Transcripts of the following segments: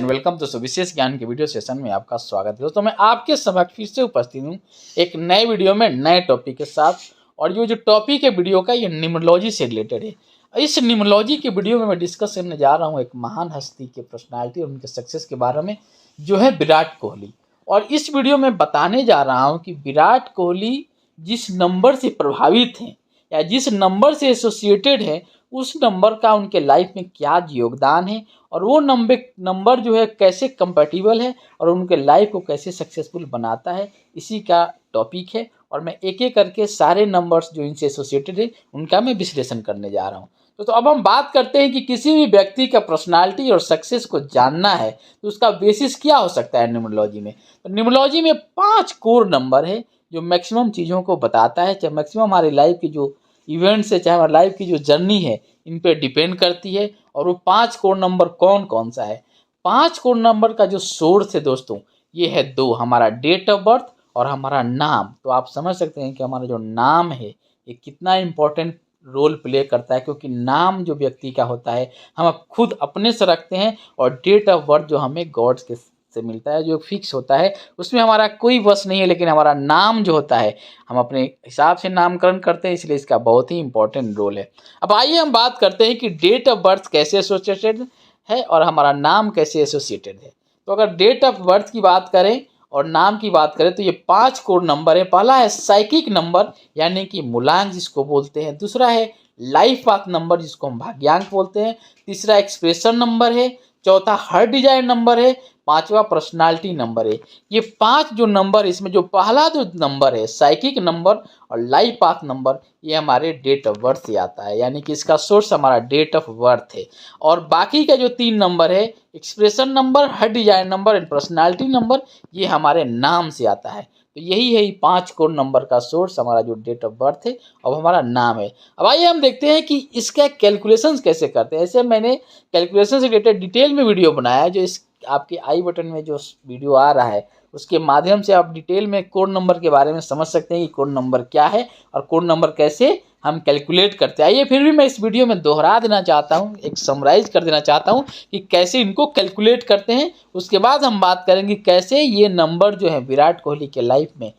And welcome दोस्तों, विशेष ज्ञान के वीडियो सेशन में आपका स्वागत है। दोस्तों मैं आपके समक्ष फिर से उपस्थित हूँ एक नए वीडियो में नए टॉपिक के साथ। और ये जो टॉपिक है वीडियो का, ये न्यूमरोलॉजी से रिलेटेड है। इस न्यूमरोलॉजी के वीडियो में मैं डिस्कस करने जा रहा हूँ एक महान हस्ती के पर्सनालिटी और उनके सक्सेस के बारे में, जो है विराट कोहली। और इस वीडियो में बताने जा रहा हूँ कि विराट कोहली जिस नंबर से प्रभावित हैं या जिस नंबर से एसोसिएटेड है, उस नंबर का उनके लाइफ में क्या योगदान है और वो नंबर जो है कैसे कंपैटिबल है और उनके लाइफ को कैसे सक्सेसफुल बनाता है, इसी का टॉपिक है। और मैं एक एक करके सारे नंबर्स जो इनसे एसोसिएटेड है उनका मैं विश्लेषण करने जा रहा हूँ। तो अब हम बात करते हैं कि किसी भी व्यक्ति का पर्सनालिटी और सक्सेस को जानना है तो उसका बेसिस क्या हो सकता है न्यूमरोलॉजी में। तो न्यूमरोलॉजी में 5 कोर नंबर है जो मैक्सिमम चीज़ों को बताता है, चाहे मैक्सिमम हमारी लाइफ की जो इवेंट्स है, चाहे हमारी लाइफ की जो जर्नी है, इन पे डिपेंड करती है। और वो 5 कोड नंबर कौन कौन सा है। 5 कोड नंबर का जो सोर्स है दोस्तों, ये है 2, हमारा डेट ऑफ बर्थ और हमारा नाम। तो आप समझ सकते हैं कि हमारा जो नाम है ये कितना इम्पोर्टेंट रोल प्ले करता है, क्योंकि नाम जो व्यक्ति का होता है हम खुद अपने से रखते हैं, और डेट ऑफ बर्थ जो हमें गॉड के से मिलता है, जो फिक्स होता है, उसमें हमारा कोई वश नहीं है। लेकिन हमारा नाम जो होता है हम अपने हिसाब से नामकरण करते हैं, इसलिए इसका बहुत ही इंपॉर्टेंट रोल है। अब आइए हम बात करते हैं कि डेट ऑफ बर्थ कैसे एसोसिएटेड है और हमारा नाम कैसे एसोसिएटेड है। तो अगर डेट ऑफ बर्थ की बात करें और नाम की बात करें तो ये 5 कोड नंबर है। पहला है साइकिक नंबर यानी कि मूलांक जिसको बोलते हैं। दूसरा है लाइफ पाथ नंबर जिसको हम भाग्यांक बोलते हैं। तीसरा एक्सप्रेशन नंबर है। चौथा हार्ट डिजायर नंबर है। 5वां पर्सनालिटी नंबर है। ये 5 जो नंबर, इसमें जो पहला जो नंबर है साइकिक नंबर और लाइफ पाथ नंबर, ये हमारे डेट ऑफ बर्थ से आता है, यानी कि इसका सोर्स हमारा डेट ऑफ बर्थ है। और बाकी का जो 3 नंबर है, expression number, heart Dzire number and personality number, ये हमारे नाम से आता है। तो यही है 5 कोड नंबर का सोर्स, हमारा जो डेट ऑफ बर्थ है और हमारा नाम है। अब आइए हम देखते हैं कि इसका कैलकुलेशंस कैसे करते हैं। ऐसे मैंने कैलकुलेशन से रिलेटेड डिटेल में वीडियो बनाया है, जो इस आपके आई बटन में जो वीडियो आ रहा है उसके माध्यम से आप डिटेल में कोड नंबर के बारे में समझ सकते हैं कि कोड नंबर क्या है और कोड नंबर कैसे हम कैलकुलेट करते हैं। आइए फिर भी मैं इस वीडियो में दोहरा देना चाहता हूं, एक समराइज कर देना चाहता हूं कि कैसे इनको कैलकुलेट करते हैं। उसके बाद हम बात करेंगे कैसे ये नंबर जो है विराट कोहली के लाइफ में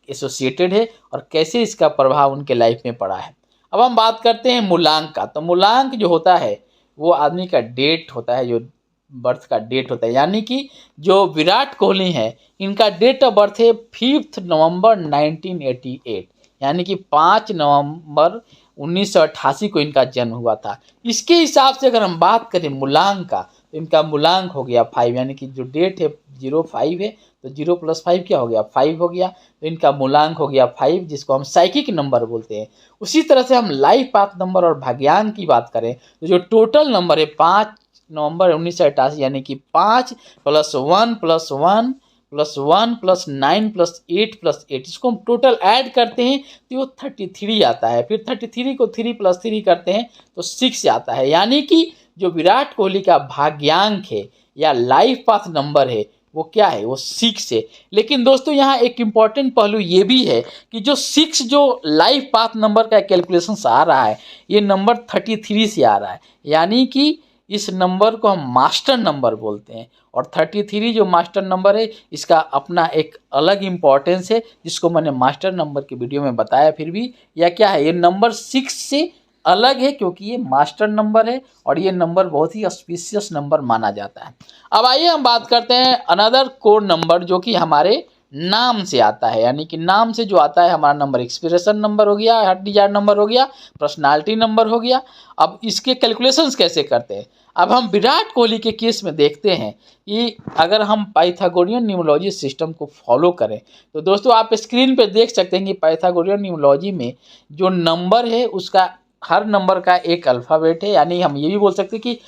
एसोसिएटेड है और कैसे इसका प्रभाव उनके लाइफ में पड़ा है। अब हम बात करते हैं मूलांक का। तो मूलांक जो होता है वो आदमी का डेट होता है, जो बर्थ का डेट होता है। यानी कि जो विराट कोहली है इनका डेट ऑफ बर्थ है 5 नवंबर 1988, यानी कि 5 नवंबर 1988 को इनका जन्म हुआ था। इसके हिसाब से अगर हम बात करें मूलांक का, तो इनका मूलांक हो गया 5, यानी कि जो डेट है 05 है, तो 0 + 5 क्या हो गया, 5 हो गया। तो इनका मूलांक हो गया 5, जिसको हम साइकिक नंबर बोलते हैं। उसी तरह से हम लाइफ पाथ नंबर और भाग्यांक की बात करें तो जो टोटल नंबर है 5 नवंबर 1988, यानी कि 5 + 1 + 1 + 1 + 9 + 8 + 8, इसको हम टोटल ऐड करते हैं तो वो 33 आता है। फिर 33 को 3 + 3 करते हैं तो 6 आता है। यानी कि जो विराट कोहली का भाग्यांक है या लाइफ पाथ नंबर है वो क्या है, वो 6 है। लेकिन दोस्तों यहाँ एक इम्पॉर्टेंट पहलू ये भी है कि जो 6 जो लाइफ पाथ नंबर का कैलकुलेशन आ रहा है, ये नंबर 33 से आ रहा है। यानी कि इस नंबर को हम मास्टर नंबर बोलते हैं। और 33 जो मास्टर नंबर है इसका अपना एक अलग इम्पॉर्टेंस है, जिसको मैंने मास्टर नंबर की वीडियो में बताया। फिर भी यह क्या है, ये नंबर 6 से अलग है क्योंकि ये मास्टर नंबर है और ये नंबर बहुत ही ऑस्पिशियस नंबर माना जाता है। अब आइए हम बात करते हैं अनदर कोड नंबर जो कि हमारे नाम से आता है। यानी कि नाम से जो आता है हमारा नंबर एक्सप्रेशन नंबर हो गया, हार्ट डिजायर नंबर हो गया, पर्सनालिटी नंबर हो गया। अब इसके कैलकुलेशंस कैसे करते हैं। अब हम विराट कोहली के केस में देखते हैं कि अगर हम पाइथागोरियन न्यूमरोलॉजी सिस्टम को फॉलो करें तो दोस्तों आप स्क्रीन पे देख सकते हैं कि पाइथागोरियन न्यूमरोलॉजी में जो नंबर है उसका हर नंबर का एक अल्फ़ाबेट है। यानी हम ये भी बोल सकते हैं कि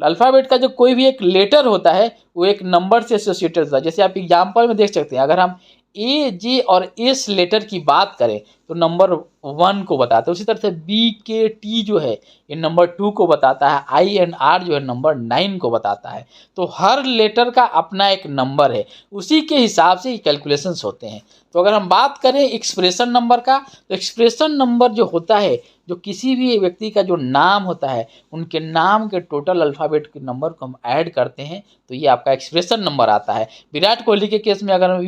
अल्फ़ाबेट का जो कोई भी एक लेटर होता है वो एक नंबर से एसोसिएटेड होता है। जैसे आप एग्जाम्पल में देख सकते हैं, अगर हम ए, जे और एस लेटर की बात करें तो नंबर 1 को बताता है। उसी तरह से BKT जो है ये नंबर 2 को बताता है। INR जो है नंबर 9 को बताता है। तो हर लेटर का अपना एक नंबर है, उसी के हिसाब से कैलकुलेशंस होते हैं। तो अगर हम बात करें एक्सप्रेशन नंबर का, तो एक्सप्रेशन नंबर जो होता है, जो किसी भी व्यक्ति का जो नाम होता है उनके नाम के टोटल अल्फ़ाबेट के नंबर को हम ऐड करते हैं तो ये आपका एक्सप्रेशन नंबर आता है। विराट कोहली के केस में अगर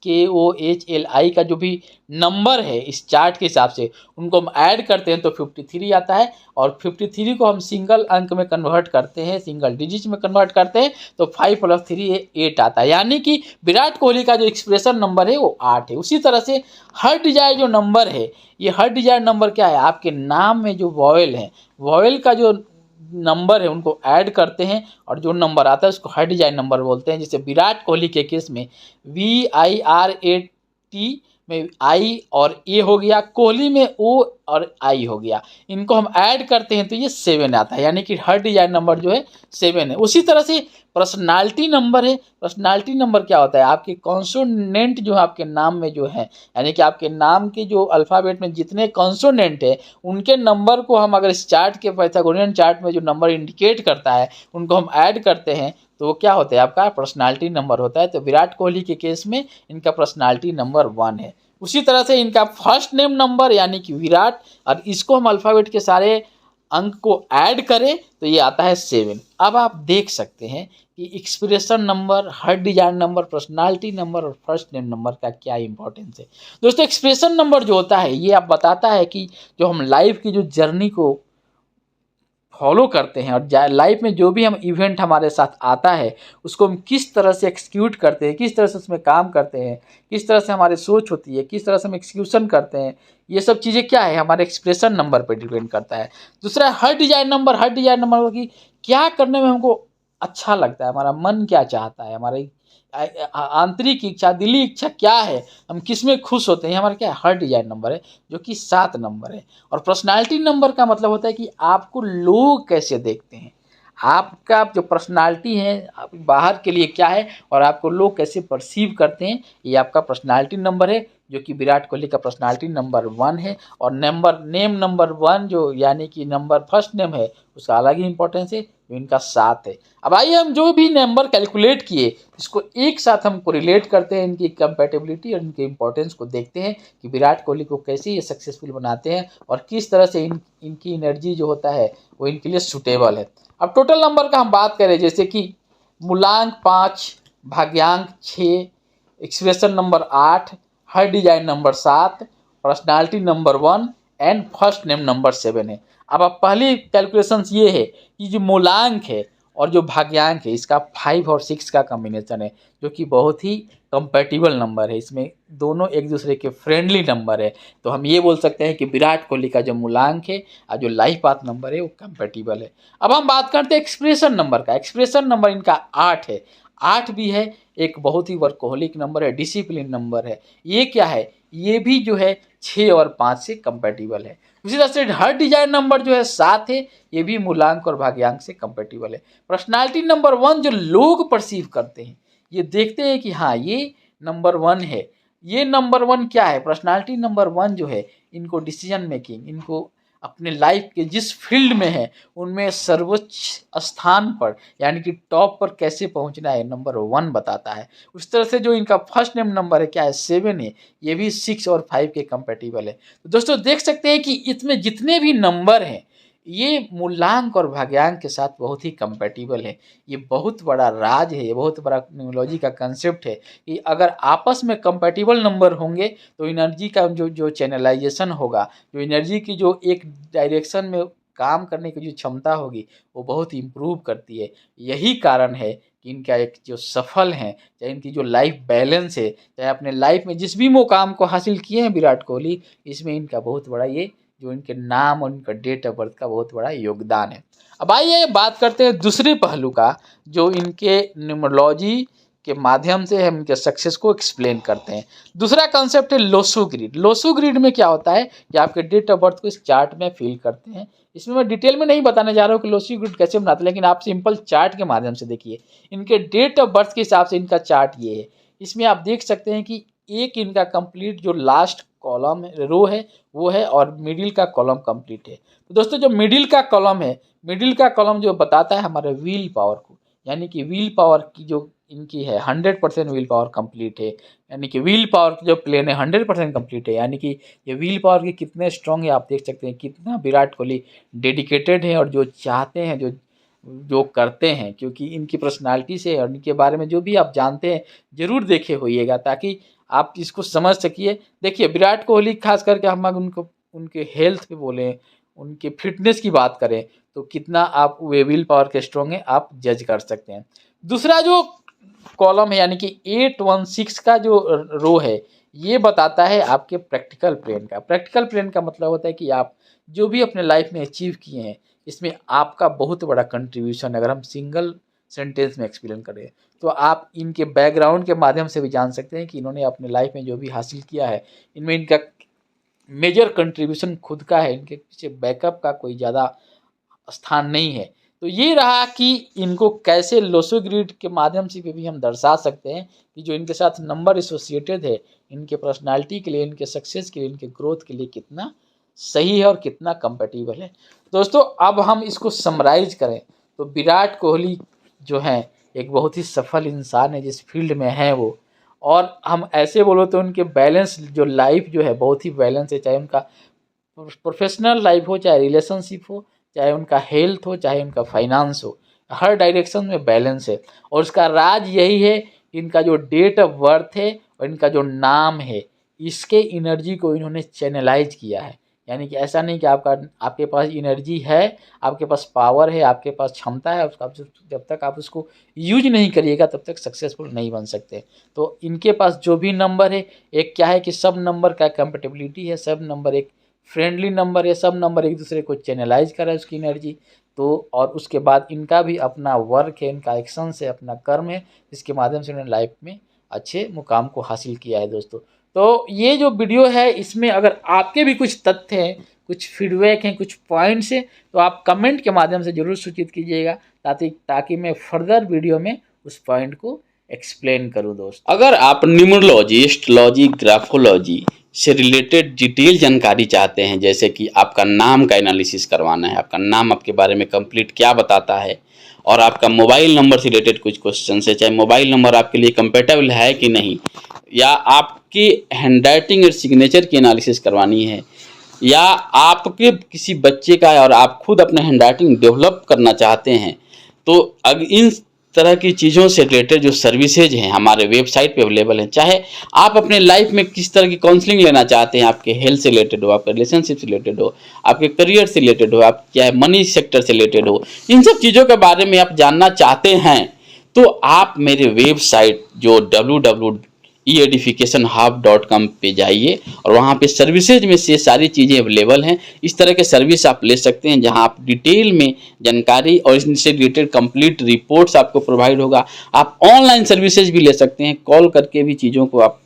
VIRATKOHLI का जो भी नंबर है इस चार्ट के हिसाब से उनको हम ऐड करते हैं तो 53 आता है, और 53 को हम सिंगल अंक में कन्वर्ट करते हैं, सिंगल डिजिट में कन्वर्ट करते हैं तो 5 + 3 8 आता है। यानी कि विराट कोहली का जो एक्सप्रेशन नंबर है वो 8 है। उसी तरह से हर डिजायर जो नंबर है, ये हर डिजायर नंबर क्या है, आपके नाम में जो वॉवेल है, वॉवेल का जो नंबर है उनको ऐड करते हैं और जो नंबर आता है उसको हर डिजाइन नंबर बोलते हैं। जैसे विराट कोहली के केस में VIRAT में I और A हो गया, कोहली में O और I हो गया, इनको हम ऐड करते हैं तो ये 7 आता है। यानी कि हर डिजाइन नंबर जो है 7 है। उसी तरह से पर्सनालिटी नंबर है। पर्सनालिटी नंबर क्या होता है, आपके कॉन्सोनेंट जो है आपके नाम में जो है, यानी कि आपके नाम के जो अल्फ़ाबेट में जितने कॉन्सोनेंट है उनके नंबर को हम अगर इस चार्ट के पाइथागोरियन चार्ट में जो नंबर इंडिकेट करता है उनको हम ऐड करते हैं तो वो क्या होता है, आपका पर्सनालिटी नंबर होता है। तो विराट कोहली के केस में इनका पर्सनालिटी नंबर 1 है। उसी तरह से इनका फर्स्ट नेम नंबर यानी कि विराट, और इसको हम अल्फ़ाबेट के सारे अंक को ऐड करें तो ये आता है 7। अब आप देख सकते हैं कि एक्सप्रेशन नंबर, हर डिजाइन नंबर, पर्सनालिटी नंबर और फर्स्ट नेम नंबर का क्या इंपॉर्टेंस है। दोस्तों एक्सप्रेशन नंबर जो होता है ये आप बताता है कि जो हम लाइफ की जो जर्नी को फॉलो करते हैं और लाइफ में जो भी हम इवेंट हमारे साथ आता है उसको हम किस तरह से एक्सिक्यूट करते हैं, किस तरह से उसमें काम करते हैं, किस तरह से हमारी सोच होती है, किस तरह से हम एक्सिक्यूशन करते हैं, ये सब चीज़ें क्या है हमारे एक्सप्रेशन नंबर पर डिपेंड करता है। दूसरा हर डिजाइन नंबर, हर डिजाइन नंबर की क्या करने में हमको अच्छा लगता है, हमारा मन क्या चाहता है, हमारी आंतरिक इच्छा, दिली इच्छा क्या है, हम किस में खुश होते हैं, हमारा क्या है हर डिजाइन नंबर है जो कि 7 नंबर है। और पर्सनालिटी नंबर का मतलब होता है कि आपको लोग कैसे देखते हैं, आपका जो पर्सनालिटी है आप बाहर के लिए क्या है और आपको लोग कैसे परसीव करते हैं, ये आपका पर्सनालिटी नंबर है जो कि विराट कोहली का पर्सनालिटी नंबर 1 है। और नेम नंबर 1 जो यानी कि नंबर फर्स्ट नेम है उसका अलग ही इंपॉर्टेंस है, जो इनका 7 है। अब आइए हम जो भी नंबर कैलकुलेट किए इसको एक साथ हम कोरिलेट करते हैं, इनकी कंपैटिबिलिटी और इनके इंपॉर्टेंस को देखते हैं कि विराट कोहली को कैसे ये सक्सेसफुल बनाते हैं और किस तरह से इनकी एनर्जी जो होता है वो इनके लिए सूटेबल है। अब टोटल नंबर का हम बात करें, जैसे कि मूलांक 5, भाग्यांक 6, expression number 8, her design number 7, personality number 1 and first name number 7 है। अब पहली कैलकुलेशंस ये है कि जो मूलांक है और जो भाग्यांक है इसका 5 और 6 का कॉम्बिनेशन है जो कि बहुत ही कंपैटिबल नंबर है, इसमें दोनों एक दूसरे के फ्रेंडली नंबर है। तो हम ये बोल सकते हैं कि विराट कोहली का जो मूलांक है और जो लाइफ पाथ नंबर है वो कंपैटिबल है। अब हम बात करते हैं एक्सप्रेशन नंबर का। एक्सप्रेशन नंबर इनका 8 है। 8 भी है एक बहुत ही वर्कोहलिक नंबर है, डिसिप्लिन नंबर है। ये क्या है, ये भी जो है 6 और 5 से कंपैटिबल है। उसी तरह से हर डिजाइन नंबर जो है 7 है, ये भी मूलांक और भाग्यांक से कंपैटिबल है। पर्सनालिटी नंबर 1 जो लोग परसीव करते हैं, ये देखते हैं कि हाँ ये नंबर 1 है। ये नंबर 1 क्या है, पर्सनालिटी नंबर 1 जो है इनको डिसीजन मेकिंग, इनको अपने लाइफ के जिस फील्ड में है उनमें सर्वोच्च स्थान पर यानी कि टॉप पर कैसे पहुंचना है नंबर 1 बताता है। उस तरह से जो इनका फर्स्ट नेम नंबर है क्या है 7 है, ये भी 6 और 5 के कंपैटिबल है। तो दोस्तों देख सकते हैं कि इसमें जितने भी नंबर हैं ये मूलांक और भाग्यांक के साथ बहुत ही कंपैटिबल है। ये बहुत बड़ा राज है, ये बहुत बड़ा न्यूमरोलॉजी का कंसेप्ट है कि अगर आपस में कंपैटिबल नंबर होंगे तो एनर्जी का जो चैनलाइजेशन होगा, जो एनर्जी की जो एक डायरेक्शन में काम करने की जो क्षमता होगी वो बहुत इम्प्रूव करती है। यही कारण है कि इनका एक जो सफल हैं, चाहे इनकी जो लाइफ बैलेंस है, चाहे अपने लाइफ में जिस भी मुकाम को हासिल किए हैं विराट कोहली, इसमें इनका बहुत बड़ा ये जो इनके नाम और इनका डेट ऑफ बर्थ का बहुत बड़ा योगदान है। अब आइए बात करते हैं दूसरे पहलू का, जो इनके न्यूमरोलॉजी के माध्यम से हम इनके सक्सेस को एक्सप्लेन करते हैं। दूसरा कंसेप्ट है लोसू ग्रिड। लोसू ग्रिड में क्या होता है कि आपके डेट ऑफ बर्थ को इस चार्ट में फिल करते हैं। इसमें मैं डिटेल में नहीं बताने जा रहा हूँ कि लोसू ग्रिड कैसे बनाते हैं, लेकिन आप सिंपल चार्ट के माध्यम से देखिए। इनके डेट ऑफ बर्थ के हिसाब से इनका चार्ट ये है। इसमें आप देख सकते हैं कि एक इनका कंप्लीट जो लास्ट कॉलम रो है वो है और मिडिल का कॉलम कंप्लीट है। तो दोस्तों जो मिडिल का कॉलम है, मिडिल का कॉलम जो बताता है हमारे व्हील पावर को, यानी कि व्हील पावर की जो इनकी है 100% व्हील पावर कंप्लीट है, यानी कि व्हील पावर की जो प्लेन है 100% कंप्लीट है। यानी कि ये व्हील पावर के कितने स्ट्रॉन्ग है आप देख सकते हैं, कितना विराट कोहली डेडिकेटेड है और जो चाहते हैं, जो जो करते हैं, क्योंकि इनकी पर्सनालिटी से और इनके बारे में जो भी आप जानते हैं ज़रूर देखे होइएगा ताकि आप इसको समझ सकिए। देखिए विराट कोहली खास करके हम अगर उनको उनके हेल्थ पे बोलें, उनके फिटनेस की बात करें तो कितना आप वे व्हील पावर के स्ट्रॉन्ग है आप जज कर सकते हैं। दूसरा जो कॉलम है यानी कि 816 का जो रो है ये बताता है आपके प्रैक्टिकल प्लेन का। प्रैक्टिकल प्लेन का मतलब होता है कि आप जो भी अपने लाइफ में अचीव किए हैं इसमें आपका बहुत बड़ा कंट्रीब्यूशन, अगर हम सिंगल सेंटेंस में एक्सप्लेन करें तो आप इनके बैकग्राउंड के माध्यम से भी जान सकते हैं कि इन्होंने अपने लाइफ में जो भी हासिल किया है इनमें इनका मेजर कंट्रीब्यूशन खुद का है, इनके पीछे बैकअप का कोई ज़्यादा स्थान नहीं है। तो ये रहा कि इनको कैसे लोसो ग्रिड के माध्यम से भी हम दर्शा सकते हैं कि जो इनके साथ नंबर एसोसिएटेड है इनके पर्सनालिटी के लिए, इनके सक्सेस के लिए, इनके ग्रोथ के लिए कितना सही है और कितना कंपेटिबल है। दोस्तों अब हम इसको समराइज करें तो विराट कोहली जो हैं एक बहुत ही सफल इंसान है जिस फील्ड में हैं वो, और हम ऐसे बोलो तो उनके बैलेंस जो लाइफ जो है बहुत ही बैलेंस है, चाहे उनका प्रोफेशनल लाइफ हो, चाहे रिलेशनशिप हो, चाहे उनका हेल्थ हो, चाहे उनका फाइनेंस हो, हर डायरेक्शन में बैलेंस है। और उसका राज यही है इनका जो डेट ऑफ बर्थ है और इनका जो नाम है, इसके एनर्जी को इन्होंने चैनलाइज किया है। यानी कि ऐसा नहीं कि आपके पास एनर्जी है, आपके पास पावर है, आपके पास क्षमता है, उसका जब तक आप उसको यूज नहीं करिएगा तब तक सक्सेसफुल नहीं बन सकते। तो इनके पास जो भी नंबर है, एक क्या है कि सब नंबर का कंपेटिबिलिटी है, सब नंबर एक फ्रेंडली नंबर है, सब नंबर एक दूसरे को चैनलाइज कर रहा है उसकी एनर्जी। तो और उसके बाद इनका भी अपना वर्क है, इनका एक्शन है, अपना कर्म है, जिसके माध्यम से उन्होंने लाइफ में अच्छे मुकाम को हासिल किया है। दोस्तों तो ये जो वीडियो है इसमें अगर आपके भी कुछ तथ्य हैं, कुछ फीडबैक हैं, कुछ पॉइंट्स हैं तो आप कमेंट के माध्यम से ज़रूर सूचित कीजिएगा ताकि मैं फर्दर वीडियो में उस पॉइंट को एक्सप्लेन करूं। दोस्त अगर आप न्यूमरोलॉजी, एस्ट्रोलॉजी, ग्राफोलॉजी से रिलेटेड डिटेल जानकारी चाहते हैं, जैसे कि आपका नाम का एनालिसिस करवाना है, आपका नाम आपके बारे में कंप्लीट क्या बताता है, और आपका मोबाइल नंबर से रिलेटेड कुछ क्वेश्चन है, चाहे मोबाइल नंबर आपके लिए कंपेटेबल है कि नहीं, या आपकी हैंडराइटिंग और सिग्नेचर की एनालिसिस करवानी है, या आपके किसी बच्चे का और आप खुद अपना हैंडराइटिंग डेवलप करना चाहते हैं, तो अगर इन तरह की चीज़ों से रिलेटेड जो सर्विसेज हैं हमारे वेबसाइट पे अवेलेबल हैं। चाहे आप अपने लाइफ में किस तरह की काउंसलिंग लेना चाहते हैं, आपके हेल्थ से रिलेटेड हो, आपके रिलेशनशिप से रिलेटेड हो, आपके करियर से रिलेटेड हो, आप चाहे मनी सेक्टर से रिलेटेड हो, इन सब चीज़ों के बारे में आप जानना चाहते हैं तो आप मेरे वेबसाइट जो www.eeducationhub.com पे जाइए और वहाँ पे सर्विसेज में से सारी चीज़ें अवेलेबल हैं। इस तरह के सर्विस आप ले सकते हैं जहाँ आप डिटेल में जानकारी और इससे रिलेटेड कंप्लीट रिपोर्ट्स आपको प्रोवाइड होगा। आप ऑनलाइन सर्विसेज भी ले सकते हैं, कॉल करके भी चीज़ों को आप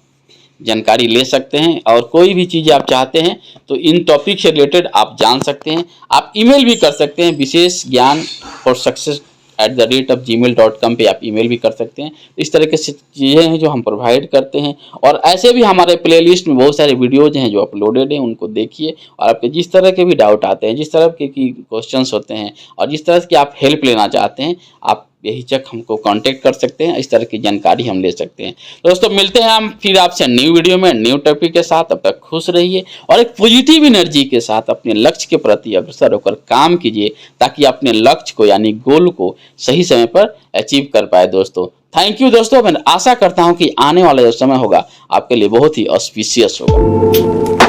जानकारी ले सकते हैं, और कोई भी चीज़ आप चाहते हैं तो इन टॉपिक से रिलेटेड आप जान सकते हैं। आप ईमेल भी कर सकते हैं, विशेष ज्ञान फॉर सक्सेस @gmail.com पे आप ईमेल भी कर सकते हैं। इस तरह के चीज़ें हैं जो हम प्रोवाइड करते हैं, और ऐसे भी हमारे प्लेलिस्ट में बहुत सारे वीडियोज़ हैं जो अपलोडेड हैं, उनको देखिए और आपके जिस तरह के भी डाउट आते हैं, जिस तरह के क्वेश्चंस होते हैं और जिस तरह की आप हेल्प लेना चाहते हैं, आप बेहिचक हमको कांटेक्ट कर सकते हैं, इस तरह की जानकारी हम ले सकते हैं। दोस्तों मिलते हैं हम फिर आपसे न्यू वीडियो में न्यू टॉपिक के साथ। अब तक खुश रहिए और एक पॉजिटिव एनर्जी के साथ अपने लक्ष्य के प्रति अग्रसर होकर काम कीजिए ताकि अपने लक्ष्य को यानी गोल को सही समय पर अचीव कर पाए। दोस्तों थैंक यू। दोस्तों मैं आशा करता हूँ कि आने वाला जो समय होगा आपके लिए बहुत ही ऑस्पिशियस होगा।